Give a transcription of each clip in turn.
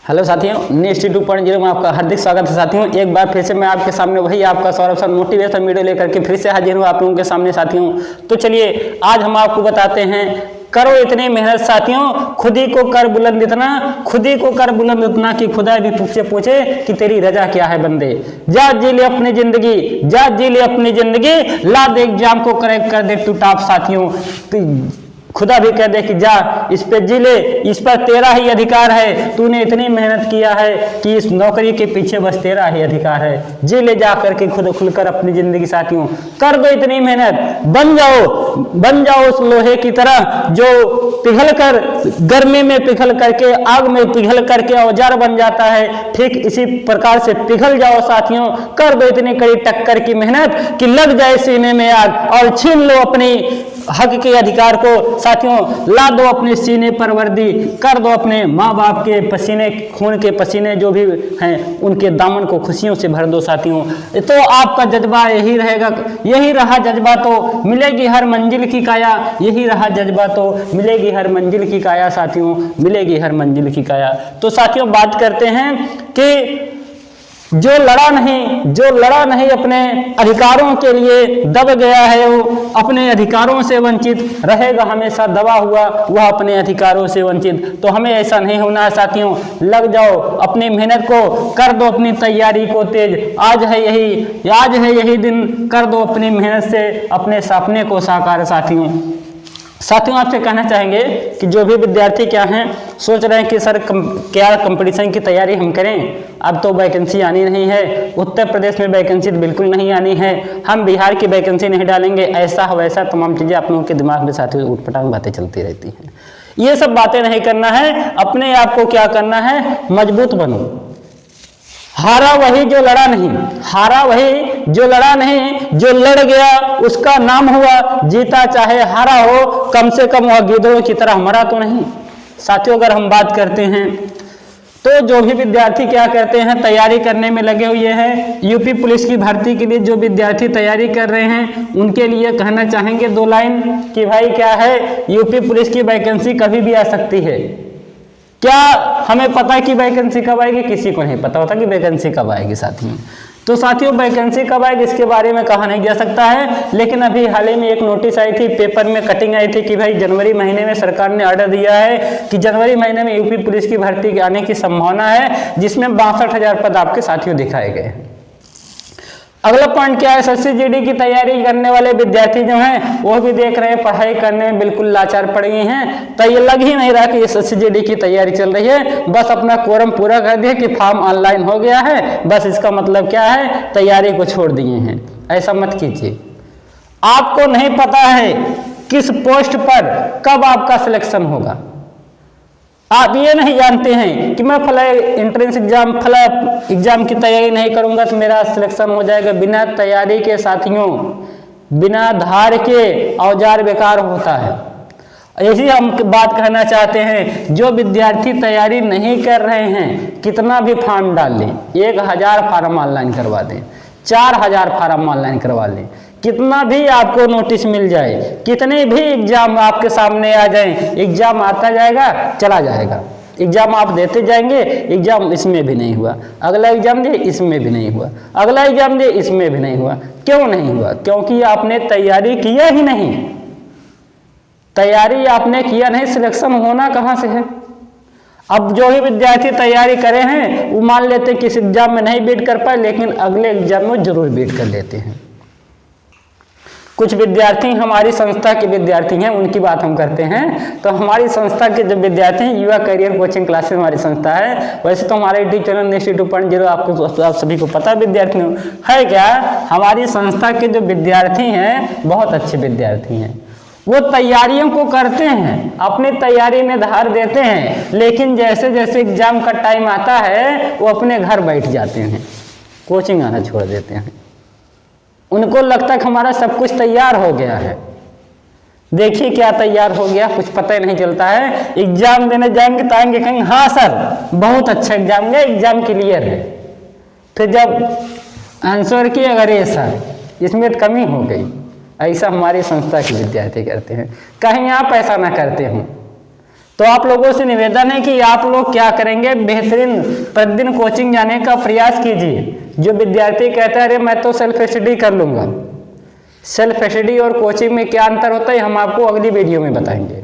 Hello साथियों, next 2.0 में आपका हार्दिक स्वागत है। साथियों, एक बार फिर से मैं आपके सामने वही आपका सौरभ सर मोटिवेशन वीडियो लेकर के फिर से हाजिर हूँ आप लोगों के सामने। साथियों, तो चलिए आज हम आपको बताते हैं, करो इतनी मेहनत साथियों, खुद ही को कर बुलंद इतना, खुद ही को कर बुलंद इतना कि खुदा भी तुझसे पूछे कि तेरी रजा क्या है बंदे। जा जी ले अपनी जिंदगी, जा जी ले अपनी जिंदगी, ला दे एग्जाम को क्रैक कर दे तू टॉप। साथियों, खुदा भी कह दे कि जा इस पे जी ले, इस पर तेरा ही अधिकार है। तूने इतनी मेहनत किया है कि इस नौकरी के पीछे बस तेरा ही अधिकार है। जी ले जा करके खुद खुलकर अपनी जिंदगी। साथियों, कर दो इतनी मेहनत, बन जाओ उस लोहे की तरह जो पिघल कर गर्मी में पिघल करके आग में पिघल करके औजार बन जाता है। ठीक इसी प्रकार से पिघल जाओ साथियों, कर दो इतनी कड़ी टक्कर की मेहनत कि लग जाए सीने में आग और छीन लो अपनी हक के अधिकार को। साथियों, ला दो अपने सीने पर वर्दी, कर दो अपने माँ बाप के पसीने खून के पसीने जो भी हैं उनके दामन को खुशियों से भर दो। साथियों, तो आपका जज्बा यही रहेगा, यही रहा जज्बा तो मिलेगी हर मंजिल की काया, यही रहा जज्बा तो मिलेगी हर मंजिल की काया। साथियों, मिलेगी हर मंजिल की काया। तो साथियों, बात करते हैं कि जो लड़ा नहीं अपने अधिकारों के लिए दब गया है, वो अपने अधिकारों से वंचित रहेगा हमेशा दबा हुआ, वह अपने अधिकारों से वंचित। तो हमें ऐसा नहीं होना है साथियों, लग जाओ अपनी मेहनत को, कर दो अपनी तैयारी को तेज। आज है यही दिन, कर दो अपनी मेहनत से अपने सपने को साकार। साथियों, आपसे कहना चाहेंगे कि जो भी विद्यार्थी क्या हैं सोच रहे हैं कि सर क्या कंपटीशन की तैयारी हम करें, अब तो वैकेंसी आनी नहीं है, उत्तर प्रदेश में वैकेंसी बिल्कुल नहीं आनी है, हम बिहार की वैकेंसी नहीं डालेंगे, ऐसा वैसा तमाम चीज़ें आप लोगों के दिमाग में साथियों उठपटांग बातें चलती रहती हैं। ये सब बातें नहीं करना है, अपने आप को क्या करना है, मजबूत बनो। हारा वही जो लड़ा नहीं, हारा वही जो लड़ा नहीं, जो लड़ गया उसका नाम हुआ जीता, चाहे हारा हो कम से कम वह गिद्धों की तरह मरा तो नहीं। साथियों, अगर हम बात करते हैं तो जो भी विद्यार्थी क्या करते हैं, तैयारी करने में लगे हुए हैं, यूपी पुलिस की भर्ती के लिए जो विद्यार्थी तैयारी कर रहे हैं उनके लिए कहना चाहेंगे 2 लाइन कि भाई क्या है, यूपी पुलिस की वैकेंसी कभी भी आ सकती है। क्या हमें पता है कि वैकेंसी कब आएगी? किसी को नहीं पता होता कि वैकेंसी कब आएगी। साथियों, तो साथियों वैकेंसी कब आएगी इसके बारे में कहा नहीं जा सकता है, लेकिन अभी हाल ही में एक नोटिस आई थी, पेपर में कटिंग आई थी कि भाई जनवरी महीने में सरकार ने ऑर्डर दिया है कि जनवरी महीने में यूपी पुलिस की भर्ती आने की संभावना है, जिसमें 62,000 पद आपके साथियों दिखाए गए हैं। अगला पॉइंट क्या है, एसएससी जीडी की तैयारी करने वाले विद्यार्थी जो हैं वो भी देख रहे हैं पढ़ाई करने में बिल्कुल लाचार पड़ गए हैं। तो ये लग ही नहीं रहा कि एसएससी जीडी की तैयारी चल रही है, बस अपना कोरम पूरा कर दिया कि फॉर्म ऑनलाइन हो गया है, बस इसका मतलब क्या है, तैयारी को छोड़ दिए हैं। ऐसा मत कीजिए। आपको नहीं पता है किस पोस्ट पर कब आपका सिलेक्शन होगा। आप ये नहीं जानते हैं कि मैं फला एंट्रेंस एग्जाम फला एग्जाम की तैयारी नहीं करूंगा तो मेरा सिलेक्शन हो जाएगा। बिना तैयारी के साथियों, बिना धार के औजार बेकार होता है। यही हम बात कहना चाहते हैं, जो विद्यार्थी तैयारी नहीं कर रहे हैं कितना भी फॉर्म डाल लें, 1000 फार्म ऑनलाइन करवा दें, 4000 फार्म ऑनलाइन करवा लें, कितना भी आपको नोटिस मिल जाए, कितने भी एग्जाम आपके सामने आ जाएं, एग्जाम आता जाएगा चला जाएगा। एग्जाम आप देते जाएंगे, एग्जाम इसमें भी नहीं हुआ, अगला एग्जाम दिए इसमें भी नहीं हुआ, अगला एग्जाम दिए इसमें भी नहीं हुआ। क्यों नहीं हुआ? क्योंकि आपने तैयारी किया ही नहीं। तैयारी आपने किया नहीं, सिलेक्शन होना कहाँ से है? अब जो भी विद्यार्थी तैयारी करे हैं वो मान लेते हैं कि इस एग्जाम में नहीं बीट कर पाए, लेकिन अगले एग्जाम में जरूर बीट कर लेते हैं। कुछ विद्यार्थी हमारी संस्था के विद्यार्थी हैं, उनकी बात हम करते हैं। तो हमारी संस्था के जो विद्यार्थी हैं, युवा करियर कोचिंग क्लासेस हमारी संस्था है। वैसे तो हमारे यूट्यूब चैनल नेक्स्ट 2.0 आपको आप सभी को पता है विद्यार्थियों है क्या, हमारी संस्था के जो विद्यार्थी हैं बहुत अच्छे विद्यार्थी हैं। वो तैयारियों को करते हैं, अपनी तैयारी में धार देते हैं, लेकिन जैसे जैसे एग्जाम का टाइम आता है वो अपने घर बैठ जाते हैं, कोचिंग आना छोड़ देते हैं। उनको लगता है कि हमारा सब कुछ तैयार हो गया है। देखिए क्या तैयार हो गया, कुछ पता ही नहीं चलता है। एग्जाम देने जाएंगे तो आएंगे कहेंगे हाँ सर बहुत अच्छा एग्जाम गया, एग्जाम क्लियर है। फिर जब आंसर किए अरे सर इसमें तो कमी हो गई। ऐसा हमारी संस्था के विद्यार्थी करते हैं। कहीं आप ऐसा ना करते हो तो आप लोगों से निवेदन है कि आप लोग क्या करेंगे, बेहतरीन प्रतिदिन कोचिंग जाने का प्रयास कीजिए। जो विद्यार्थी कहता है अरे मैं तो सेल्फ स्टडी कर लूँगा, सेल्फ स्टडी और कोचिंग में क्या अंतर होता है हम आपको अगली वीडियो में बताएंगे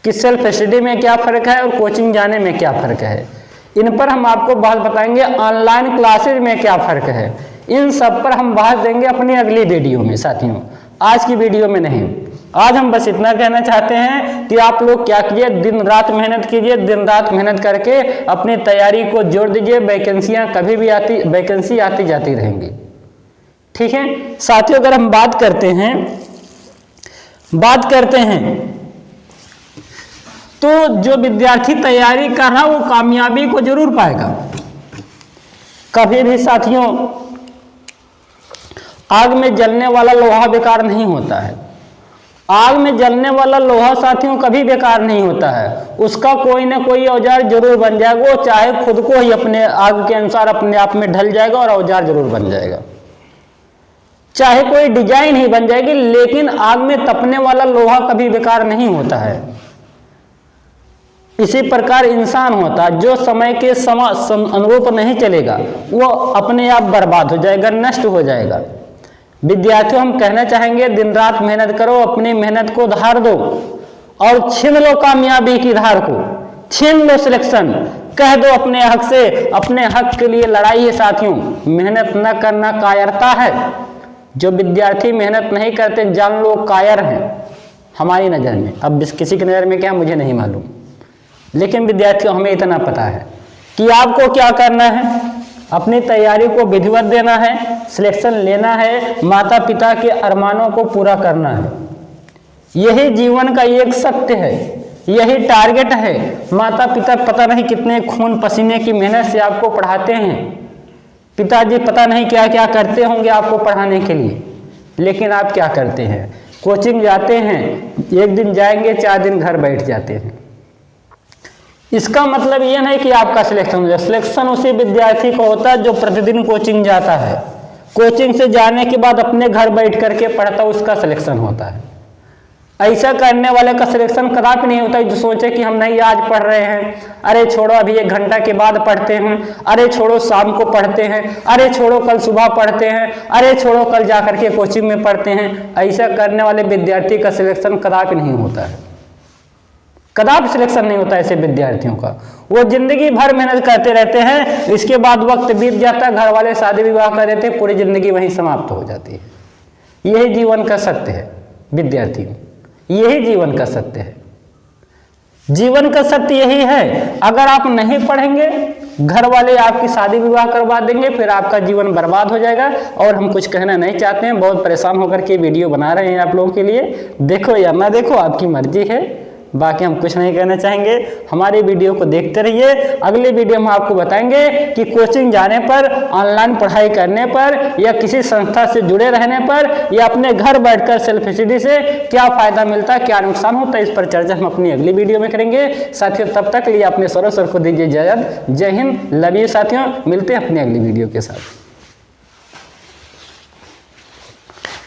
कि सेल्फ स्टडी में क्या फ़र्क है और कोचिंग जाने में क्या फ़र्क है। इन पर हम आपको बात बताएंगे। ऑनलाइन क्लासेज में क्या फ़र्क है, इन सब पर हम बात देंगे अपनी अगली वीडियो में साथियों, आज की वीडियो में नहीं। आज हम बस इतना कहना चाहते हैं कि आप लोग क्या कीजिए, दिन रात मेहनत कीजिए, दिन रात मेहनत करके अपनी तैयारी को जोड़ दीजिए। वैकेंसियां कभी भी वैकेंसी आती जाती रहेंगी, ठीक है साथियों। अगर हम बात करते हैं तो जो विद्यार्थी तैयारी कर रहा वो कामयाबी को जरूर पाएगा। कभी भी साथियों आग में जलने वाला लोहा बेकार नहीं होता है। आग में जलने वाला लोहा साथियों कभी बेकार नहीं होता है, उसका कोई ना कोई औजार जरूर बन जाएगा। वो चाहे खुद को ही अपने आग के अनुसार अपने आप में ढल जाएगा और औजार जरूर बन जाएगा, चाहे कोई डिजाइन ही बन जाएगी, लेकिन आग में तपने वाला लोहा कभी बेकार नहीं होता है। इसी प्रकार इंसान होता है, जो समय के अनुरूप नहीं चलेगा वो अपने आप बर्बाद हो जाएगा, नष्ट हो जाएगा। विद्यार्थियों हम कहना चाहेंगे दिन रात मेहनत करो, अपनी मेहनत को धार दो और छीन लो कामयाबी की धार को, छीन लो सिलेक्शन। कह दो अपने हक से, अपने हक के लिए लड़ाई है साथियों। मेहनत न करना कायरता है। जो विद्यार्थी मेहनत नहीं करते जान लो कायर हैं हमारी नज़र में। अब किसी की नज़र में क्या मुझे नहीं मालूम, लेकिन विद्यार्थियों हमें इतना पता है कि आपको क्या करना है, अपनी तैयारी को विधिवत देना है, सिलेक्शन लेना है, माता पिता के अरमानों को पूरा करना है। यही जीवन का एक सत्य है, यही टारगेट है। माता पिता पता नहीं कितने खून पसीने की मेहनत से आपको पढ़ाते हैं, पिताजी पता नहीं क्या क्या करते होंगे आपको पढ़ाने के लिए, लेकिन आप क्या करते हैं, कोचिंग जाते हैं, एक दिन जाएंगे 4 दिन घर बैठ जाते हैं। इसका मतलब ये नहीं कि आपका सिलेक्शन हो जाए। सिलेक्शन उसी विद्यार्थी को होता है जो प्रतिदिन कोचिंग जाता है, कोचिंग से जाने के बाद अपने घर बैठ करके पढ़ता, उसका सिलेक्शन होता है। ऐसा करने वाले का सिलेक्शन कदापि नहीं होता जो सोचे कि हम नहीं आज पढ़ रहे हैं, अरे छोड़ो अभी 1 घंटा के बाद पढ़ते हैं, अरे छोड़ो शाम को पढ़ते हैं, अरे छोड़ो कल सुबह पढ़ते हैं, अरे छोड़ो कल जा करके कोचिंग में पढ़ते हैं। ऐसा करने वाले विद्यार्थी का सिलेक्शन कदापि नहीं होता है, कदापि सिलेक्शन नहीं होता ऐसे विद्यार्थियों का। वो जिंदगी भर मेहनत करते रहते हैं, इसके बाद वक्त बीत जाता है, घर वाले शादी विवाह कर देते हैं, पूरी जिंदगी वहीं समाप्त हो जाती है। यही जीवन का सत्य है विद्यार्थियों, यही जीवन का सत्य है। जीवन का सत्य यही है, अगर आप नहीं पढ़ेंगे घर वाले आपकी शादी विवाह करवा देंगे, फिर आपका जीवन बर्बाद हो जाएगा। और हम कुछ कहना नहीं चाहते हैं, बहुत परेशान होकर के वीडियो बना रहे हैं आप लोगों के लिए। देखो या ना देखो आपकी मर्जी है, बाकी हम कुछ नहीं कहना चाहेंगे। हमारी वीडियो को देखते रहिए। अगले वीडियो में आपको बताएंगे कि कोचिंग जाने पर, ऑनलाइन पढ़ाई करने पर, या किसी संस्था से जुड़े रहने पर, या अपने घर बैठकर सेल्फ स्टडी से क्या फ़ायदा मिलता है, क्या नुकसान होता है, इस पर चर्चा हम अपनी अगली वीडियो में करेंगे। साथियों तब तक लिए अपने सर को दीजिए इजाज़त। जय हिंद, लव यू साथियों, मिलते हैं अपनी अगली वीडियो के साथ।